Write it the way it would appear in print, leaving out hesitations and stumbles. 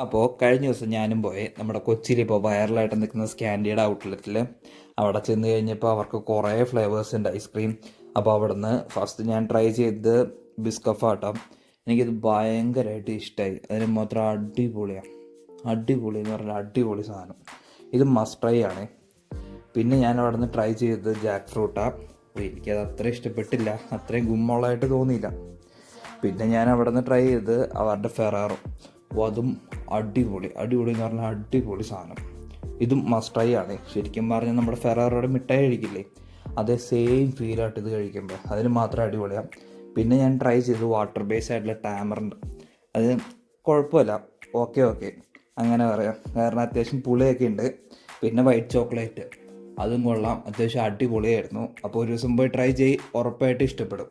അപ്പോൾ കഴിഞ്ഞ ദിവസം ഞാനും പോയി നമ്മുടെ കൊച്ചിയിൽ ഇപ്പോൾ വൈറലായിട്ട് നിൽക്കുന്ന സ്കാൻഡിയുടെ ഔട്ട്ലെറ്റിൽ അവിടെ ചെന്ന് കഴിഞ്ഞപ്പോൾ അവർക്ക് കുറേ ഫ്ലേവേഴ്സ് ഉണ്ട് ഐസ്ക്രീം. അപ്പോൾ അവിടുന്ന് ഫസ്റ്റ് ഞാൻ ട്രൈ ചെയ്തത് ബിസ്കഫാട്ടോ. എനിക്കത് ഭയങ്കരമായിട്ട് ഇഷ്ടമായി. അതിന് മാത്രം അടിപൊളിയാണ്. അടിപൊളി എന്ന് പറഞ്ഞാൽ അടിപൊളി സാധനം. ഇത് മസ്റ്റ് ട്രൈ ആണ്. പിന്നെ ഞാൻ അവിടെ നിന്ന് ട്രൈ ചെയ്തത് ജാക്ക് ഫ്രൂട്ടാണ്. എനിക്കത് അത്ര ഇഷ്ടപ്പെട്ടില്ല, അത്രയും ഗുമ്മുള്ളതായിട്ട് തോന്നിയില്ല. പിന്നെ ഞാൻ അവിടെ നിന്ന് ട്രൈ ചെയ്തത് അവരുടെ ഫെറാറോ. അതും അടിപൊളി അടിപൊളി എന്ന് പറഞ്ഞാൽ അടിപൊളി സാധനം. ഇതും മസ്റ്റ് ട്രൈ ആണ്. ശരിക്കും പറഞ്ഞാൽ നമ്മുടെ ഫെറാറോയുടെ മിഠായി കഴിക്കില്ലേ, അതേ സെയിം ഫീലായിട്ട് ഇത് കഴിക്കുമ്പോൾ. അതിന് മാത്രം അടിപൊളിയാണ്. പിന്നെ ഞാൻ ട്രൈ ചെയ്തു വാട്ടർ ബേസ് ആയിട്ടുള്ള ടാമറിൻ്റെ. അത് കുഴപ്പമില്ല, ഓക്കെ അങ്ങനെ പറയാം. കാരണം അത്യാവശ്യം പുളിയൊക്കെ ഉണ്ട്. പിന്നെ വൈറ്റ് ചോക്ലേറ്റ് അതും കൊള്ളാം, അത്യാവശ്യം അടിപൊളിയായിരുന്നു. അപ്പോൾ ഒരു ദിവസം പോയി ട്രൈ ചെയ്യ്, ഉറപ്പായിട്ട് ഇഷ്ടപ്പെടും.